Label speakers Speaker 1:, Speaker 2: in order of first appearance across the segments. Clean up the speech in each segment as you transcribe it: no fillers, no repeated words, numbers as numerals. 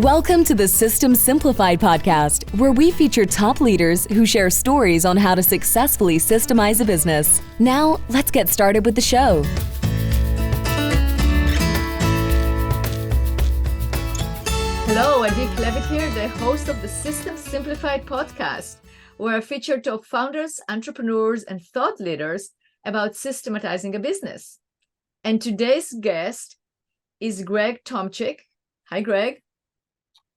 Speaker 1: Welcome to the System Simplified podcast, where we feature top leaders who share stories on how to successfully systemize a business. Now, let's get started with the show.
Speaker 2: Hello, Adi Klevit here, the host of the System Simplified podcast, where I feature top founders, entrepreneurs, and thought leaders about systematizing a business. And today's guest is Greg Tomchick. Hi, Greg.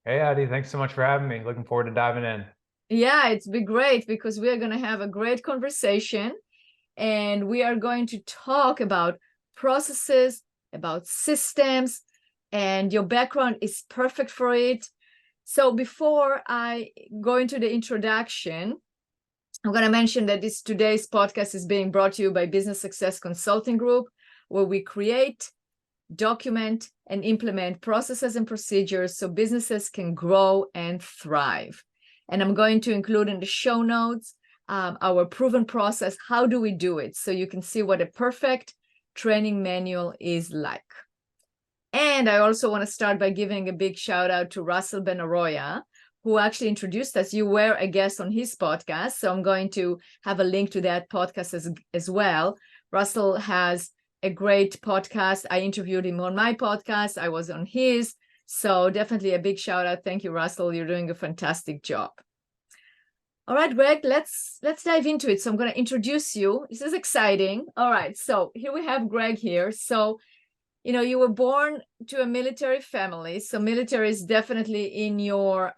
Speaker 3: Hey, Adi, thanks so much for having me. Looking forward to diving in.
Speaker 2: Yeah, it's been great because we are going to have a great conversation and we are going to talk about processes, about systems, and your background is perfect for it. So before I go into the introduction, I'm going to mention that today's podcast is being brought to you by Business Success Consulting Group, where we create, document, and implement processes and procedures so businesses can grow and thrive. And I'm going to include in the show notes our proven process. How do we do it? So you can see what a perfect training manual is like. And I also want to start by giving a big shout out to Russell Ben-Arroyo, who actually introduced us. You were a guest on his podcast, so I'm going to have a link to that podcast as well. Russell has a great podcast. I interviewed him on my podcast. I was on his. So definitely a big shout out. Thank you, Russell. You're doing a fantastic job. All right, Greg, let's dive into it. So I'm going to introduce you. This is exciting. All right, so here we have Greg here. So, you were born to a military family. So military is definitely in your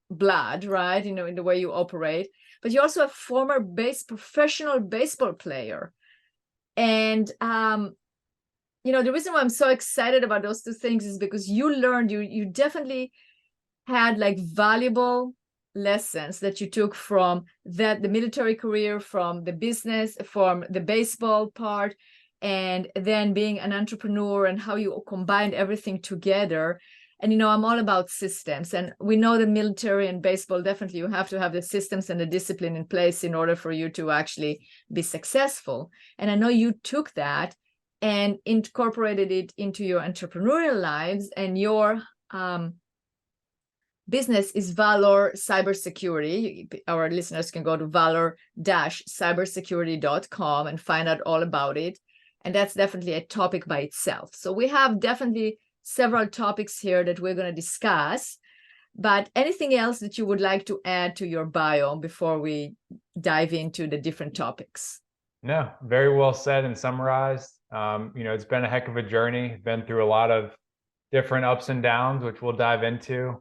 Speaker 2: blood, right? In the way you operate. But you're also a former professional baseball player. And, the reason why I'm so excited about those two things is because you learned, you definitely had like valuable lessons that you took from the military career, from the business, from the baseball part, and then being an entrepreneur and how you combined everything together. And, I'm all about systems. And we know the military and baseball, definitely you have to have the systems and the discipline in place in order for you to actually be successful. And I know you took that and incorporated it into your entrepreneurial lives, and your business is Valor Cybersecurity. Our listeners can go to valor-cybersecurity.com and find out all about it. And that's definitely a topic by itself. So we have definitely several topics here that we're going to discuss, but anything else that you would like to add to your bio before we dive into the different topics?
Speaker 3: No, very well said and summarized. It's been a heck of a journey, been through a lot of different ups and downs, which we'll dive into,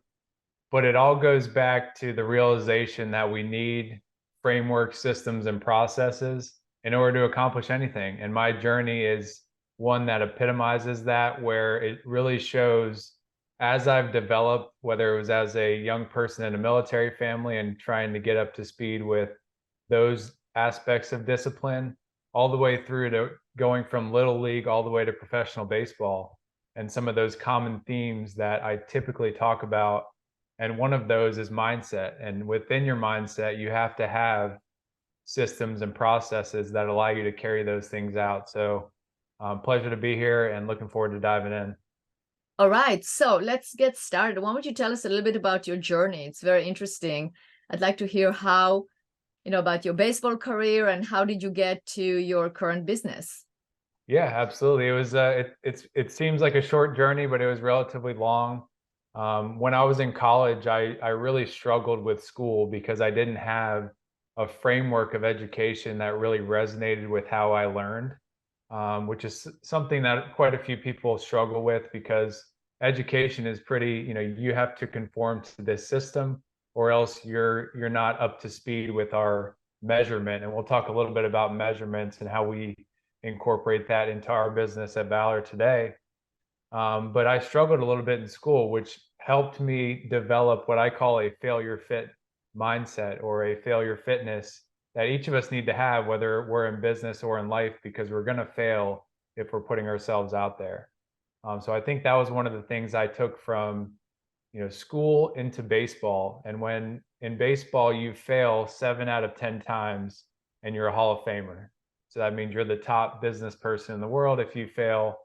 Speaker 3: but it all goes back to the realization that we need framework, systems, and processes in order to accomplish anything. And my journey is one that epitomizes that, where it really shows as I've developed, whether it was as a young person in a military family and trying to get up to speed with those aspects of discipline, all the way through to going from little league all the way to professional baseball, and some of those common themes that I typically talk about. And one of those is mindset. And within your mindset, you have to have systems and processes that allow you to carry those things out. So pleasure to be here and looking forward to diving in.
Speaker 2: All right, so let's get started. Why don't you tell us a little bit about your journey? It's very interesting. I'd like to hear how, about your baseball career and how did you get to your current business?
Speaker 3: Yeah, absolutely. It was it seems like a short journey, but it was relatively long. When I was in college, I really struggled with school because I didn't have a framework of education that really resonated with how I learned. Which is something that quite a few people struggle with, because education is pretty, you have to conform to this system or else you're not up to speed with our measurement. And we'll talk a little bit about measurements and how we incorporate that into our business at Valor today. But I struggled a little bit in school, which helped me develop what I call a failure fit mindset, or a failure fitness, that each of us need to have, whether we're in business or in life, because we're going to fail if we're putting ourselves out there. So I think that was one of the things I took from, school into baseball. And when in baseball, you fail 7 out of 10 times and you're a Hall of Famer. So that means you're the top business person in the world if you fail,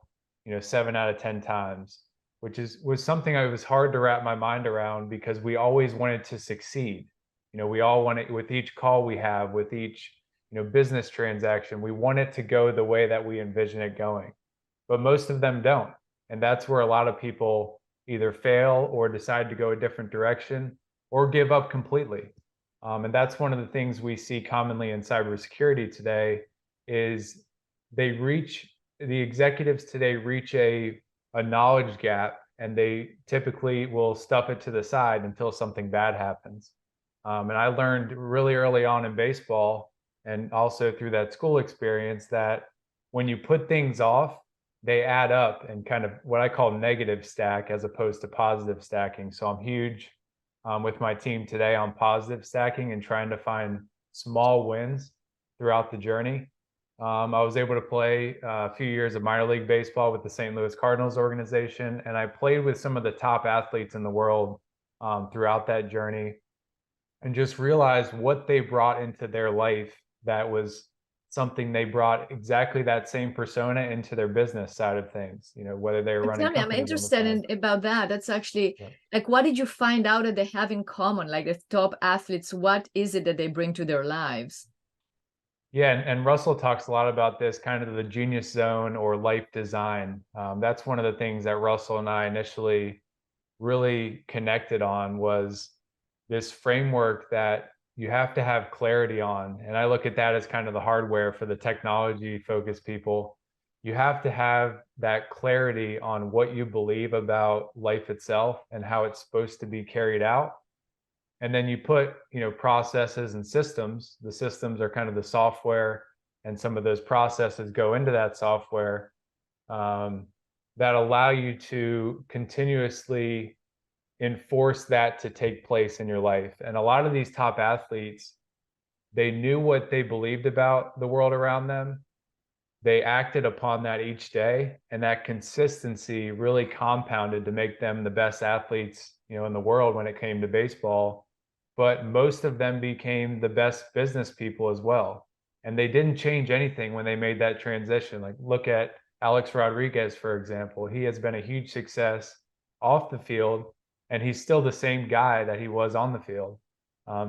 Speaker 3: 7 out of 10 times. was something I was hard to wrap my mind around, because we always wanted to succeed. We all want it with each call we have, with each, business transaction, we want it to go the way that we envision it going. But most of them don't. And that's where a lot of people either fail or decide to go a different direction or give up completely. And that's one of the things we see commonly in cybersecurity today is the executives today reach a knowledge gap, and they typically will stuff it to the side until something bad happens. And I learned really early on in baseball, and also through that school experience, that when you put things off, they add up and kind of what I call negative stack as opposed to positive stacking. So I'm huge with my team today on positive stacking and trying to find small wins throughout the journey. I was able to play a few years of minor league baseball with the St. Louis Cardinals organization, and I played with some of the top athletes in the world throughout that journey, and just realized what they brought into their life that was something they brought exactly that same persona into their business side of things, whether they were running
Speaker 2: Tell me, I'm interested about that. That's actually like, what did you find out that they have in common? Like the top athletes, what is it that they bring to their lives?
Speaker 3: Yeah, and Russell talks a lot about this, kind of the genius zone or life design. That's one of the things that Russell and I initially really connected on, was this framework that you have to have clarity on. And I look at that as kind of the hardware for the technology focused people. You have to have that clarity on what you believe about life itself and how it's supposed to be carried out. And then you put, processes and systems. The systems are kind of the software, and some of those processes go into that software that allow you to continuously enforce that to take place in your life. And a lot of these top athletes, they knew what they believed about the world around them. They acted upon that each day, and that consistency really compounded to make them the best athletes, in the world when it came to baseball. But most of them became the best business people as well. And they didn't change anything when they made that transition. Like, look at Alex Rodriguez, for example. He has been a huge success off the field, and he's still the same guy that he was on the field.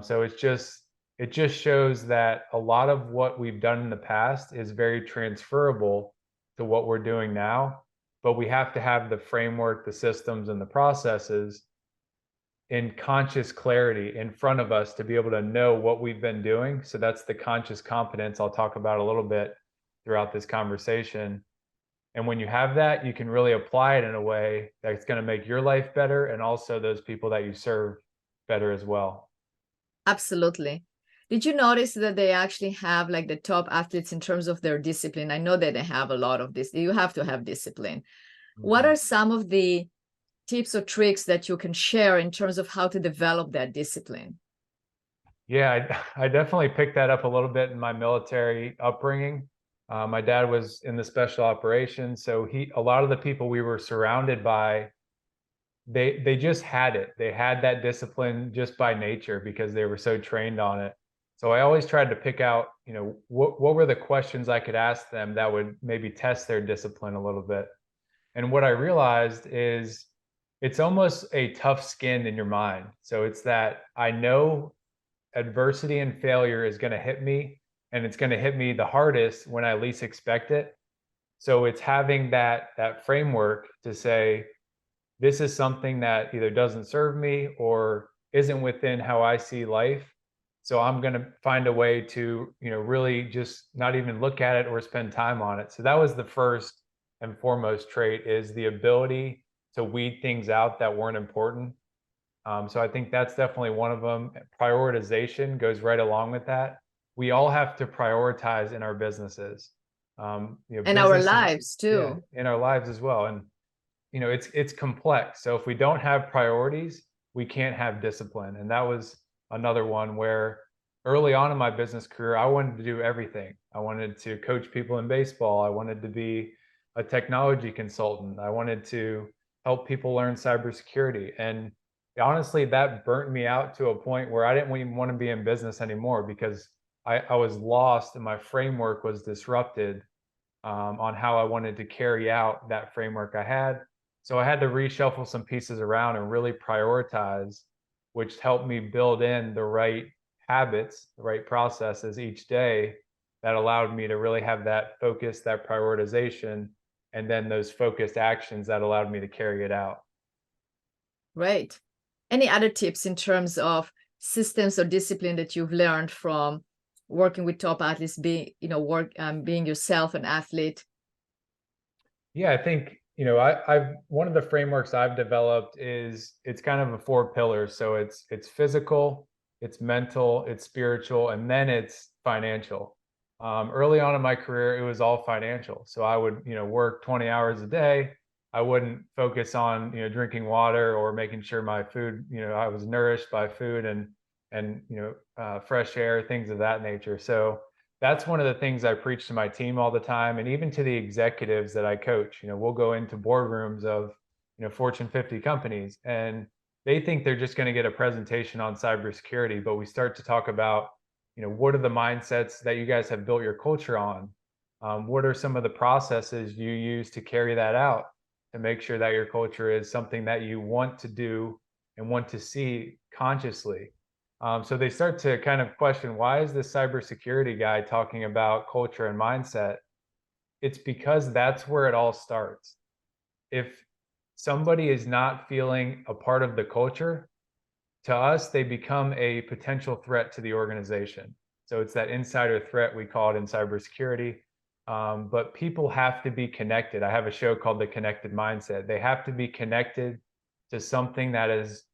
Speaker 3: So it just shows that a lot of what we've done in the past is very transferable to what we're doing now, but we have to have the framework, the systems, and the processes in conscious clarity in front of us to be able to know what we've been doing. So that's the conscious competence I'll talk about a little bit throughout this conversation. And when you have that, you can really apply it in a way that's going to make your life better, and also those people that you serve better as well.
Speaker 2: Absolutely. Did you notice that they actually have like the top athletes in terms of their discipline? I know that they have a lot of this. You have to have discipline. Mm-hmm. What are some of the tips or tricks that you can share in terms of how to develop that discipline?
Speaker 3: Yeah, I definitely picked that up a little bit in my military upbringing. My dad was in the special operations, so a lot of the people we were surrounded by, they just had it. They had that discipline just by nature because they were so trained on it. So I always tried to pick out, what were the questions I could ask them that would maybe test their discipline a little bit. And what I realized is it's almost a tough skin in your mind. So it's that I know adversity and failure is going to hit me, and it's going to hit me the hardest when I least expect it. So it's having that framework to say, this is something that either doesn't serve me or isn't within how I see life. So I'm going to find a way to, really just not even look at it or spend time on it. So that was the first and foremost trait, is the ability to weed things out that weren't important. So I think that's definitely one of them. Prioritization goes right along with that. We all have to prioritize in our businesses.
Speaker 2: And our lives too.
Speaker 3: Yeah, in our lives as well. And, it's complex. So if we don't have priorities, we can't have discipline. And that was another one where early on in my business career, I wanted to do everything. I wanted to coach people in baseball. I wanted to be a technology consultant. I wanted to help people learn cybersecurity. And honestly, that burnt me out to a point where I didn't even want to be in business anymore, because I was lost and my framework was disrupted on how I wanted to carry out that framework I had. So I had to reshuffle some pieces around and really prioritize, which helped me build in the right habits, the right processes each day that allowed me to really have that focus, that prioritization, and then those focused actions that allowed me to carry it out.
Speaker 2: Right. Any other tips in terms of systems or discipline that you've learned from working with top athletes, being, being yourself an athlete?
Speaker 3: Yeah, I think, I've one of the frameworks I've developed is it's kind of a four pillars. So it's physical, it's mental, it's spiritual, and then it's financial. Early on in my career, it was all financial. So I would, work 20 hours a day. I wouldn't focus on, drinking water or making sure my food, I was nourished by food and fresh air, things of that nature. So that's one of the things I preach to my team all the time, and even to the executives that I coach. We'll go into boardrooms of, Fortune 50 companies, and they think they're just going to get a presentation on cybersecurity, but we start to talk about, what are the mindsets that you guys have built your culture on? What are some of the processes you use to carry that out to make sure that your culture is something that you want to do and want to see consciously? So they start to kind of question, why is this cybersecurity guy talking about culture and mindset? It's because that's where it all starts. If somebody is not feeling a part of the culture, to us, they become a potential threat to the organization. So it's that insider threat, we call it in cybersecurity. But people have to be connected. I have a show called The Connected Mindset. They have to be connected to something that is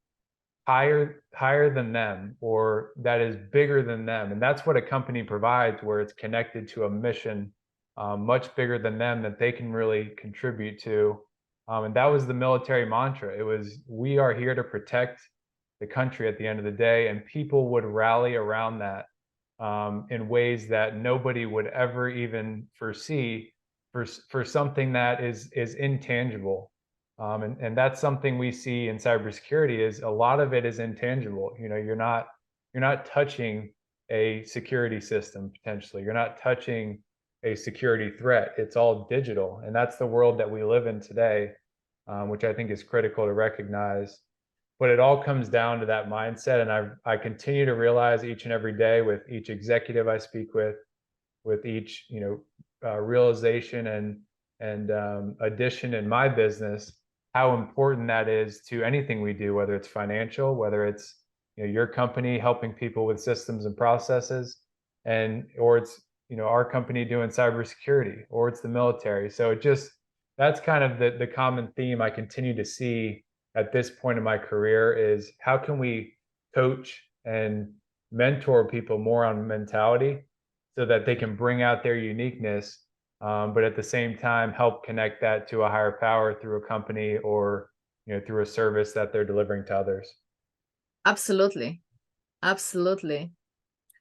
Speaker 3: higher than them, or that is bigger than them. And that's what a company provides, where it's connected to a mission much bigger than them that they can really contribute to. And that was the military mantra. It was, we are here to protect the country at the end of the day, and people would rally around that in ways that nobody would ever even foresee for something that is intangible. And that's something we see in cybersecurity, is a lot of it is intangible. You're not touching a security system potentially. You're not touching a security threat. It's all digital, and that's the world that we live in today, which I think is critical to recognize. But it all comes down to that mindset, and I continue to realize each and every day with each executive I speak with each realization and addition in my business, how important that is to anything we do, whether it's financial, whether it's your company helping people with systems and processes, or it's our company doing cybersecurity, or it's the military. So that's kind of the common theme I continue to see at this point in my career, is how can we coach and mentor people more on mentality so that they can bring out their uniqueness, but at the same time help connect that to a higher power through a company, or through a service that they're delivering to others.
Speaker 2: Absolutely. Absolutely.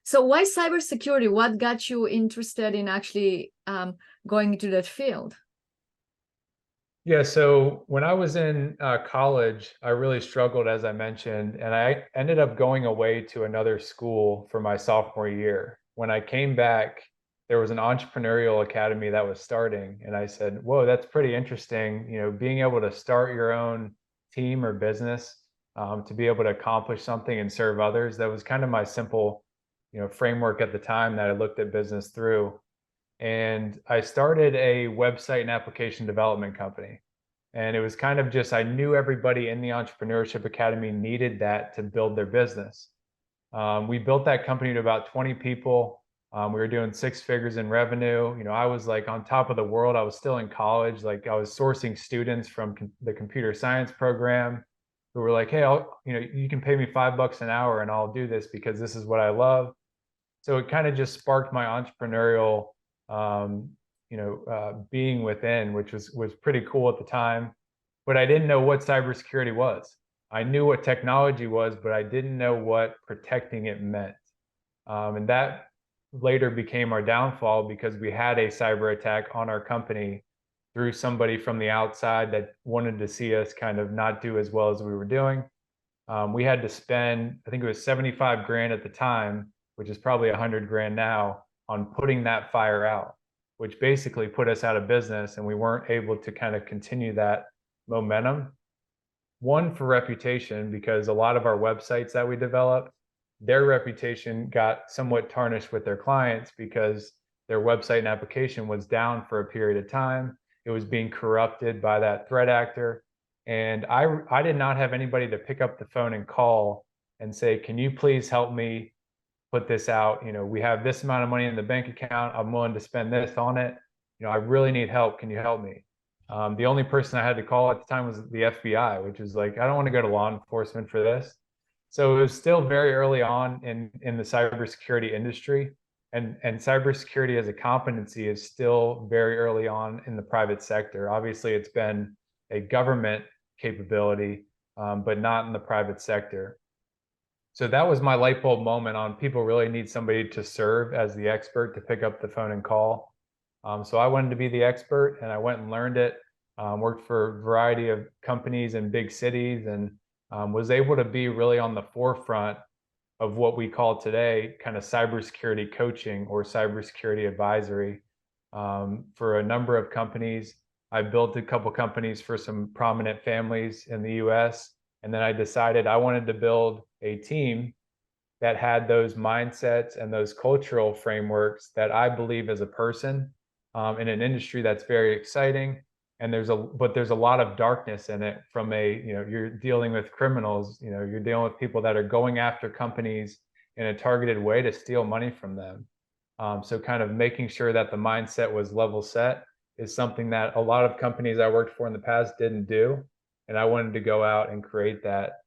Speaker 2: So why cybersecurity? What got you interested in actually going into that field?
Speaker 3: Yeah, so when I was in college, I really struggled, as I mentioned, and I ended up going away to another school for my sophomore year. When I came back, there was an entrepreneurial academy that was starting, and I said, "Whoa, that's pretty interesting." Being able to start your own team or business, to be able to accomplish something and serve others. That was kind of my simple, framework at the time that I looked at business through. And I started a website and application development company. And it was kind of just, I knew everybody in the Entrepreneurship Academy needed that to build their business. We built that company to about 20 people. We were doing 6 figures in revenue. I was like on top of the world. I was still in college. Like, I was sourcing students from the computer science program who were like, "Hey, you can pay me $5 an hour and I'll do this because this is what I love." So it kind of just sparked my entrepreneurial being within, which was pretty cool at the time. But I didn't know what cybersecurity was. I knew what technology was, but I didn't know what protecting it meant. And that later became our downfall, because we had a cyber attack on our company through somebody from the outside that wanted to see us kind of not do as well as we were doing. We had to spend, I think it was 75 grand at the time, which is probably 100 grand now, on putting that fire out, which basically put us out of business, and we weren't able to kind of continue that momentum. One, for reputation, because a lot of our websites that we developed, their reputation got somewhat tarnished with their clients because their website and application was down for a period of time. It was being corrupted by that threat actor. And I did not have anybody to pick up the phone and call and say, can you please help me put this out? We have this amount of money in the bank account. I'm willing to spend this on it. I really need help. Can you help me? The only person I had to call at the time was the FBI, which is like, I don't want to go to law enforcement for this. So it was still very early on in the cybersecurity industry. And cybersecurity as a competency is still very early on in the private sector. Obviously, it's been a government capability, but not in the private sector. So that was my light bulb moment on people really need somebody to serve as the expert, to pick up the phone and call. So I wanted to be the expert, and I went and learned it, worked for a variety of companies in big cities, and was able to be really on the forefront of what we call today kind of cybersecurity coaching or cybersecurity advisory for a number of companies. I built a couple companies for some prominent families in the US. And then I decided I wanted to build a team that had those mindsets and those cultural frameworks that I believe as a person in an industry that's very exciting. And there's a lot of darkness in it from you're dealing with criminals, you're dealing with people that are going after companies in a targeted way to steal money from them. So kind of making sure that the mindset was level set is something that a lot of companies I worked for in the past didn't do. And I wanted to go out and create that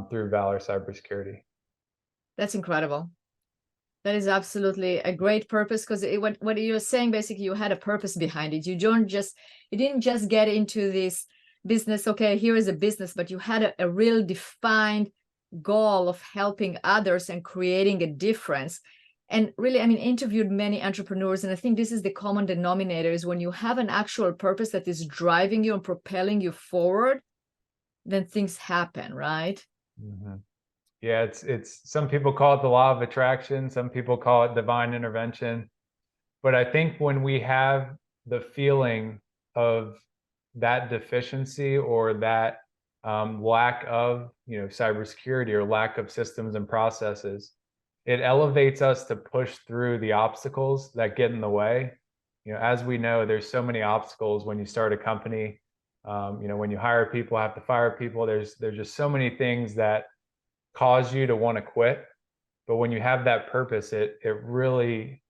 Speaker 3: through Valor Cybersecurity.
Speaker 2: That's incredible. That is absolutely a great purpose, because what you're saying, basically, you had a purpose behind it. You didn't just get into this business, okay, here is a business, but you had a real defined goal of helping others and creating a difference. And really, I mean, interviewed many entrepreneurs, and I think this is the common denominator, is when you have an actual purpose that is driving you and propelling you forward, then things happen, right?
Speaker 3: Mm-hmm. Yeah, it's some people call it the law of attraction, some people call it divine intervention. But I think when we have the feeling of that deficiency or that lack of cybersecurity or lack of systems and processes, it elevates us to push through the obstacles that get in the way. As we know, there's so many obstacles when you start a company. When you hire people, have to fire people. There's just so many things that cause you to want to quit. But when you have that purpose, it really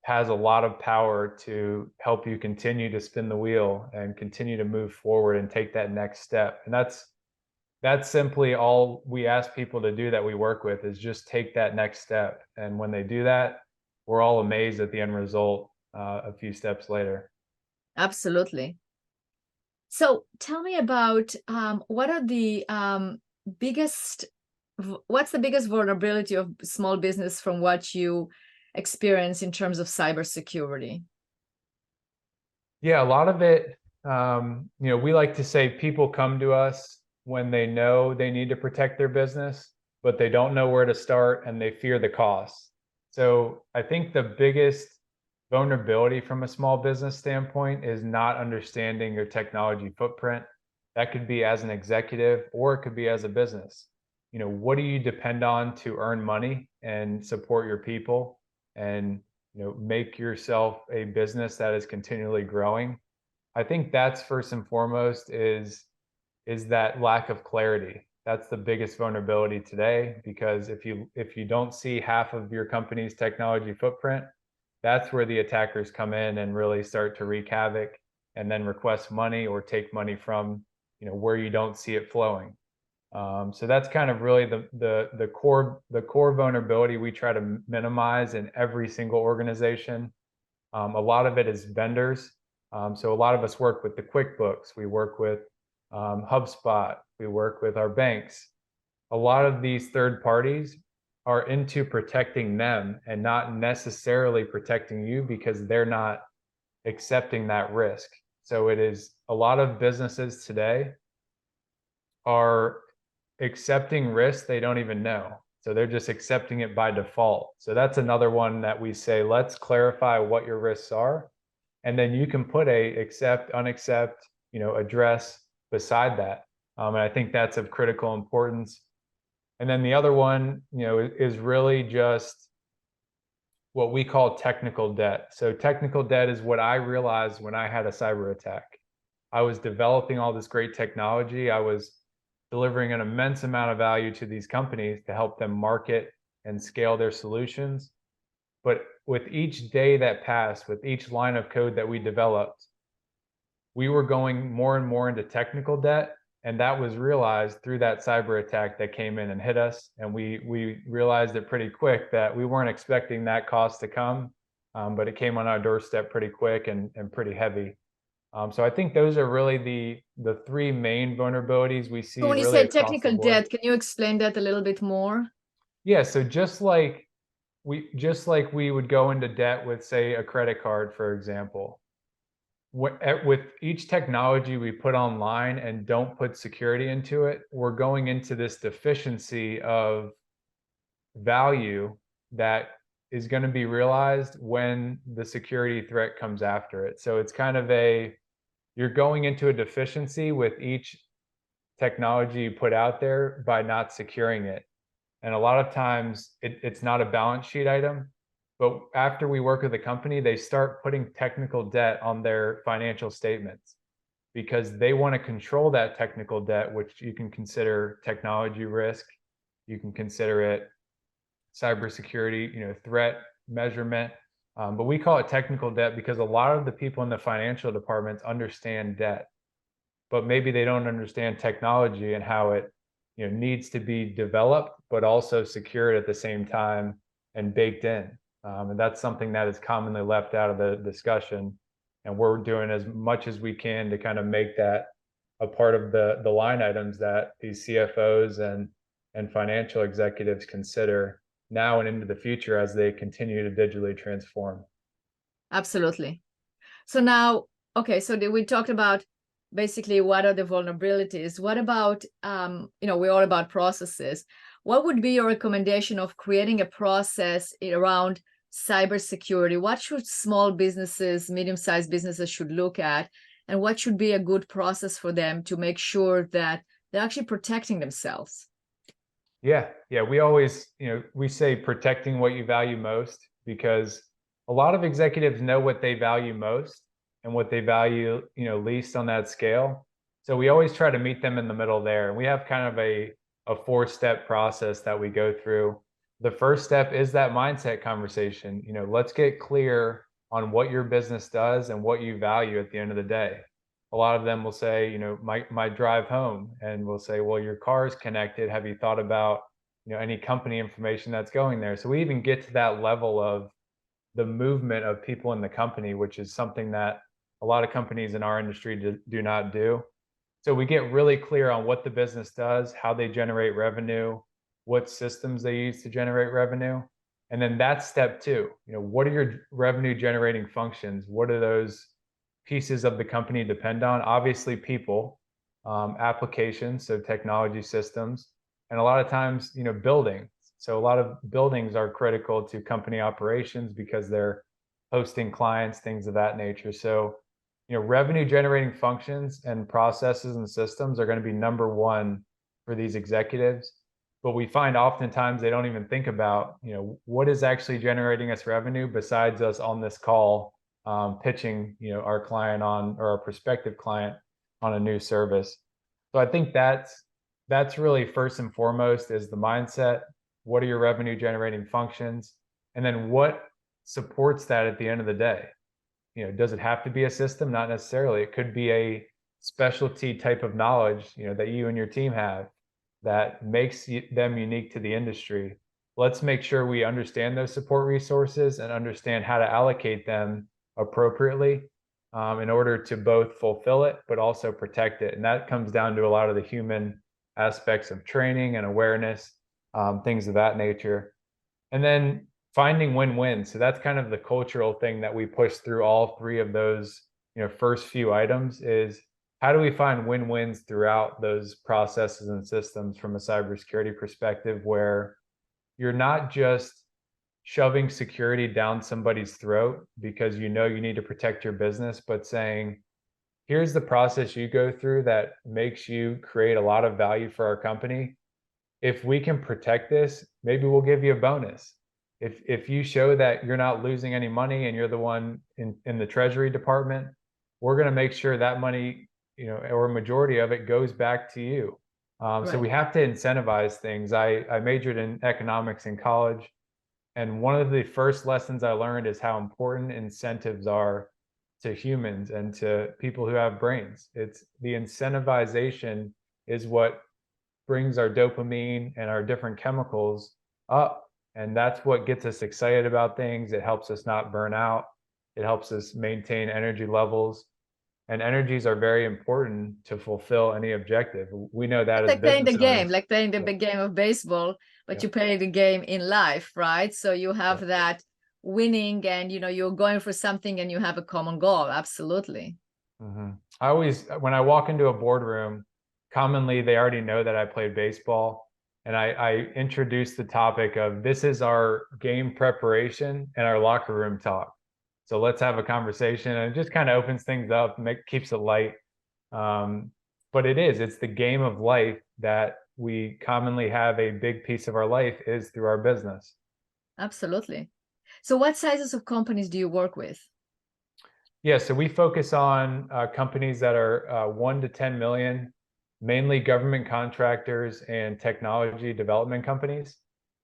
Speaker 3: has a lot of power to help you continue to spin the wheel and continue to move forward and take that next step. And that's simply all we ask people to do that we work with, is just take that next step. And when they do that, we're all amazed at the end result a few steps later.
Speaker 2: Absolutely. So tell me about what's the biggest vulnerability of small business from what you experience in terms of cybersecurity?
Speaker 3: Yeah, a lot of it, we like to say people come to us when they know they need to protect their business, but they don't know where to start and they fear the costs. So I think the biggest vulnerability from a small business standpoint is not understanding your technology footprint. That could be as an executive, or it could be as a business. What do you depend on to earn money and support your people and make yourself a business that is continually growing? I think that's first and foremost is that lack of clarity. That's the biggest vulnerability today, because if you don't see half of your company's technology footprint, that's where the attackers come in and really start to wreak havoc and then request money or take money from where you don't see it flowing. So that's kind of really the core vulnerability we try to minimize in every single organization. A lot of it is vendors. So a lot of us work with the QuickBooks, we work with HubSpot, we work with our banks. A lot of these third parties are into protecting them and not necessarily protecting you, because they're not accepting that risk. So it is a lot of businesses today are accepting risks they don't even know. So they're just accepting it by default. So that's another one that we say, let's clarify what your risks are. And then you can put a accept, unaccept, address beside that. And I think that's of critical importance. And then the other one, is really just what we call technical debt. So technical debt is what I realized when I had a cyber attack. I was developing all this great technology. I was delivering an immense amount of value to these companies to help them market and scale their solutions. But with each day that passed, with each line of code that we developed, we were going more and more into technical debt. And that was realized through that cyber attack that came in and hit us. And we realized it pretty quick that we weren't expecting that cost to come, but it came on our doorstep pretty quick and pretty heavy. So I think those are really the three main vulnerabilities we see.
Speaker 2: So when you
Speaker 3: really
Speaker 2: say
Speaker 3: across the
Speaker 2: technical
Speaker 3: board.
Speaker 2: debt, can you explain that a little bit more?
Speaker 3: Yeah, so just like we would go into debt with, say, a credit card, for example. With each technology we put online and don't put security into it, we're going into this deficiency of value that is going to be realized when the security threat comes after it. So it's kind of you're going into a deficiency with each technology you put out there by not securing it. And a lot of times it's not a balance sheet item, but after we work with a company, they start putting technical debt on their financial statements because they want to control that technical debt, which you can consider technology risk. You can consider it cybersecurity, threat measurement. But we call it technical debt because a lot of the people in the financial departments understand debt, but maybe they don't understand technology and how it needs to be developed, but also secured at the same time and baked in. And that's something that is commonly left out of the discussion. And we're doing as much as we can to kind of make that a part of the line items that these CFOs and financial executives consider now and into the future as they continue to digitally transform.
Speaker 2: Absolutely. So now, okay, so we talked about basically what are the vulnerabilities. What about, we're all about processes. What would be your recommendation of creating a process around cybersecurity? What should small businesses, medium-sized businesses should look at? And what should be a good process for them to make sure that they're actually protecting themselves?
Speaker 3: Yeah. We always, we say protecting what you value most, because a lot of executives know what they value most and what they value, least on that scale. So we always try to meet them in the middle there. And we have kind of a 4-step process that we go through. The first step is that mindset conversation. Let's get clear on what your business does and what you value at the end of the day. A lot of them will say, my drive home, and we'll say, well, your car is connected. Have you thought about, any company information that's going there? So we even get to that level of the movement of people in the company, which is something that a lot of companies in our industry do not do. So we get really clear on what the business does, how they generate revenue, what systems they use to generate revenue. And then that's step 2. What are your revenue generating functions? What are those pieces of the company depend on? Obviously, people, applications, so technology systems, and a lot of times, buildings. So a lot of buildings are critical to company operations because they're hosting clients, things of that nature. So, revenue generating functions and processes and systems are going to be number 1 for these executives. But we find oftentimes they don't even think about, what is actually generating us revenue besides us on this call pitching, our client on, or our prospective client on a new service. So I think that's really first and foremost is the mindset. What are your revenue generating functions? And then what supports that at the end of the day? Does it have to be a system? Not necessarily. It could be a specialty type of knowledge, that you and your team have that makes them unique to the industry. Let's make sure we understand those support resources and understand how to allocate them appropriately in order to both fulfill it, but also protect it. And that comes down to a lot of the human aspects of training and awareness, things of that nature. And then finding win-wins. So that's kind of the cultural thing that we push through all 3 of those, first few items is how do we find win-wins throughout those processes and systems from a cybersecurity perspective, where you're not just shoving security down somebody's throat because you need to protect your business, but saying, here's the process you go through that makes you create a lot of value for our company. If we can protect this, maybe we'll give you a bonus. If you show that you're not losing any money and you're the one in the treasury department, we're going to make sure that money, or a majority of it goes back to you. So we have to incentivize things. I majored in economics in college, and one of the first lessons I learned is how important incentives are to humans and to people who have brains. It's the incentivization is what brings our dopamine and our different chemicals up. And that's what gets us excited about things. It helps us not burn out. It helps us maintain energy levels. And energies are very important to fulfill any objective. We know that
Speaker 2: It's
Speaker 3: as
Speaker 2: like playing the
Speaker 3: business
Speaker 2: game,
Speaker 3: owners.
Speaker 2: like playing the big game of baseball, but you play the game in life, right? So you have that winning, and you're going for something, and you have a common goal. Absolutely.
Speaker 3: I always, when I walk into a boardroom, commonly they already know that I played baseball, and I introduce the topic of this is our game preparation and our locker room talk. So let's have a conversation, and it just kind of opens things up, keeps it light. But it's the game of life that we commonly have. A big piece of our life is through our business.
Speaker 2: Absolutely. So what sizes of companies do you work with?
Speaker 3: Yeah, so we focus on companies that are 1 to 10 million, mainly government contractors and technology development companies.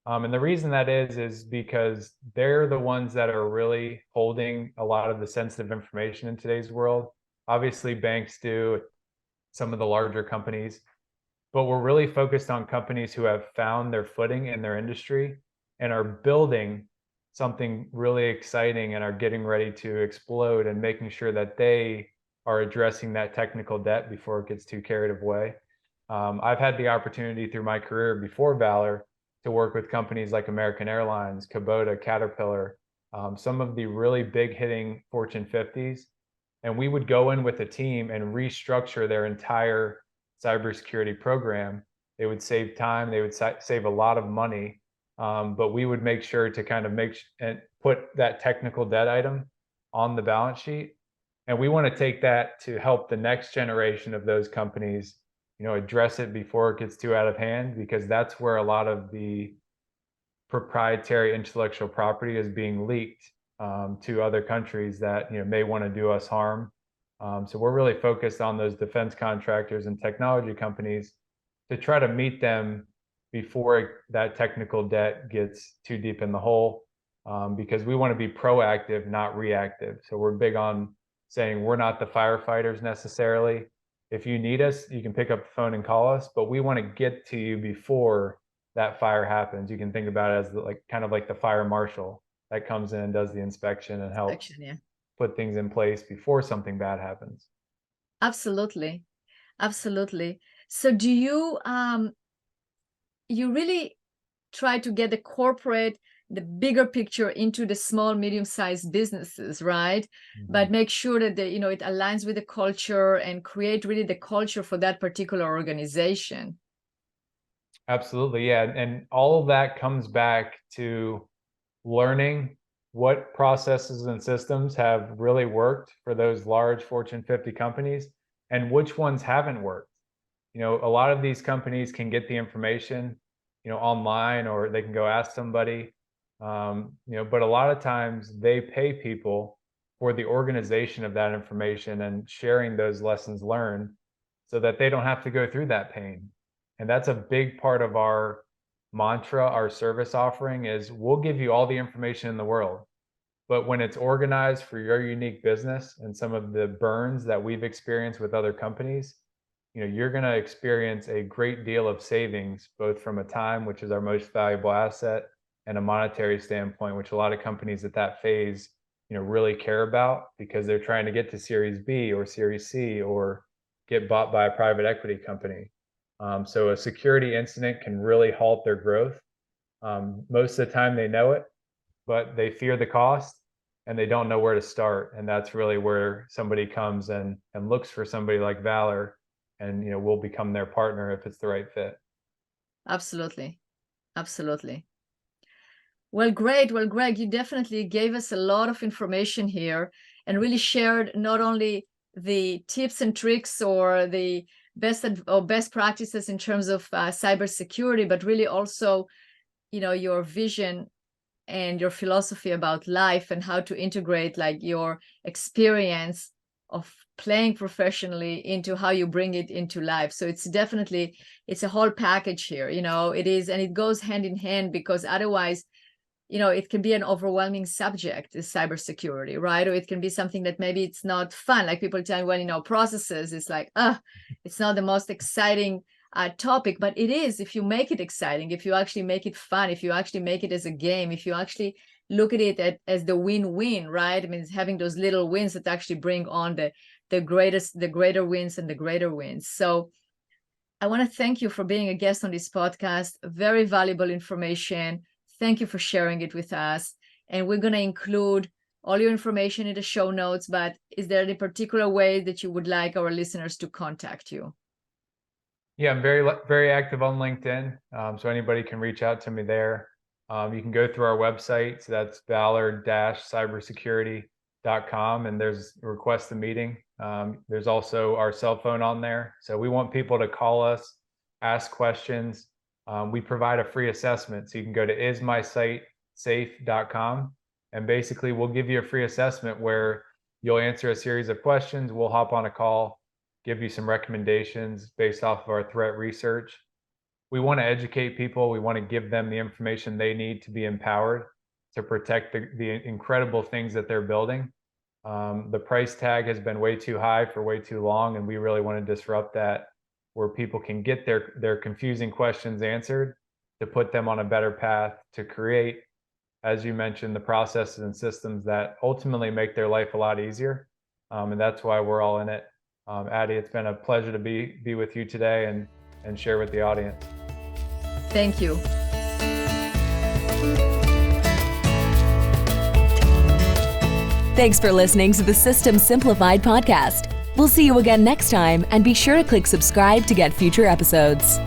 Speaker 3: And the reason that is because they're the ones that are really holding a lot of the sensitive information in today's world. Obviously, banks do, some of the larger companies, but we're really focused on companies who have found their footing in their industry and are building something really exciting and are getting ready to explode, and making sure that they are addressing that technical debt before it gets too carried away. I've had the opportunity through my career before Valor to work with companies like American Airlines, Kubota, Caterpillar, some of the really big hitting Fortune 50s. And we would go in with a team and restructure their entire cybersecurity program. They would save time, they would save a lot of money, but we would make sure to kind of and put that technical debt item on the balance sheet. And we want to take that to help the next generation of those companies, address it before it gets too out of hand, because that's where a lot of the proprietary intellectual property is being leaked to other countries that may want to do us harm. So we're really focused on those defense contractors and technology companies to try to meet them before that technical debt gets too deep in the hole, because we want to be proactive, not reactive. So we're big on saying we're not the firefighters necessarily. If you need us, you can pick up the phone and call us, but we want to get to you before that fire happens. You can think about it as kind of like the fire marshal that comes in and does the inspection and helps put things in place before something bad happens.
Speaker 2: Absolutely. Absolutely. So do you you really try to get the bigger picture into the small, medium-sized businesses, right? But make sure that it aligns with the culture and create really the culture for that particular organization.
Speaker 3: Absolutely, yeah. And all of that comes back to learning what processes and systems have really worked for those large Fortune 50 companies and which ones haven't worked. A lot of these companies can get the information, online, or they can go ask somebody. But a lot of times they pay people for the organization of that information and sharing those lessons learned so that they don't have to go through that pain. And that's a big part of our mantra, our service offering is we'll give you all the information in the world. But when it's organized for your unique business and some of the burns that we've experienced with other companies, you're going to experience a great deal of savings, both from a time, which is our most valuable asset, and a monetary standpoint, which a lot of companies at that phase, really care about because they're trying to get to Series B or Series C or get bought by a private equity company. So a security incident can really halt their growth. Most of the time they know it, but they fear the cost and they don't know where to start. And that's really where somebody comes and looks for somebody like Valor, and we'll become their partner if it's the right fit.
Speaker 2: Absolutely. Absolutely. Well, great. Well, Greg, you definitely gave us a lot of information here and really shared not only the tips and tricks or the best practices in terms of cybersecurity, but really also, your vision and your philosophy about life and how to integrate like your experience of playing professionally into how you bring it into life. So it's a whole package here, it is, and it goes hand in hand, because otherwise, it can be an overwhelming subject, is cybersecurity, right? Or it can be something that maybe it's not fun. Like people tell me, well, processes, it's like, it's not the most exciting topic, but it is if you make it exciting, if you actually make it fun, if you actually make it as a game, if you actually look at it as the win-win, right? I mean, it's having those little wins that actually bring on the greater wins and the greater wins. So I want to thank you for being a guest on this podcast. Very valuable information. Thank you for sharing it with us. And we're going to include all your information in the show notes, but is there any particular way that you would like our listeners to contact you?
Speaker 3: Yeah, I'm very, very active on LinkedIn. So anybody can reach out to me there. You can go through our website. So that's valor-cybersecurity.com, and there's a request a meeting. There's also our cell phone on there. So we want people to call us, ask questions. We provide a free assessment. So you can go to ismysitesafe.com, and basically we'll give you a free assessment where you'll answer a series of questions. We'll hop on a call, give you some recommendations based off of our threat research. We want to educate people. We want to give them the information they need to be empowered to protect the incredible things that they're building. The price tag has been way too high for way too long, and we really want to disrupt that, where people can get their confusing questions answered to put them on a better path to create, as you mentioned, the processes and systems that ultimately make their life a lot easier. And that's why we're all in it. Addie, it's been a pleasure to be with you today and share with the audience.
Speaker 2: Thank you.
Speaker 1: Thanks for listening to the System Simplified podcast. We'll see you again next time, and be sure to click subscribe to get future episodes.